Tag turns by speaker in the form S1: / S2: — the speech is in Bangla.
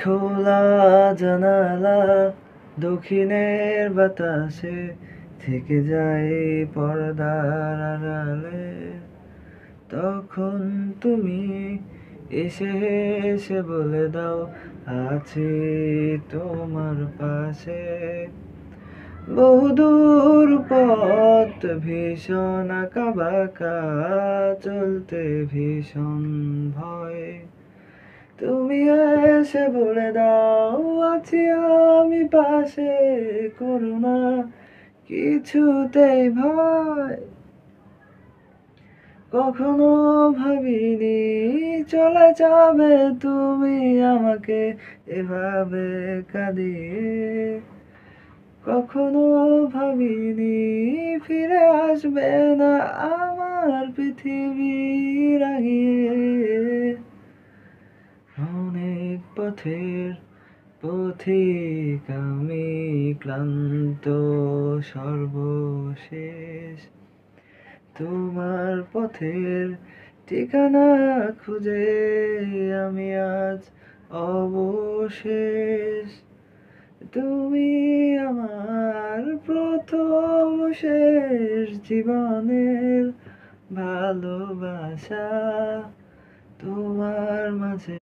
S1: খোলা জানালা দক্ষিণের বাতাসে থেকে যায় পর্দার আড়ালে। তখন তুমি এসে এসে বলে দাও, আছি তোমার পাশে। বহুদূর পথ ভীষণ আঁকাবাঁকা, চলতে ভীষণ ভয়। তুমি এসে বলে দাও, আছি আমি পাশে, করো না কিছুতেই ভয়। কখনো ভাবিনি চলে যাবে তুমি আমাকে এভাবে কাঁদিয়ে। কখনো ভাবিনি ফিরে আসবে না আমার পৃথিবী রাঙিয়ে। অনেক পথের পথিক আমি, ক্লান্ত সর্বশেষ। তোমার পথের ঠিকানা খুঁজে আমি আজ অবশেষ। তুমি আমার প্রথম শেষ জীবনের ভালোবাসা, তোমার মাঝে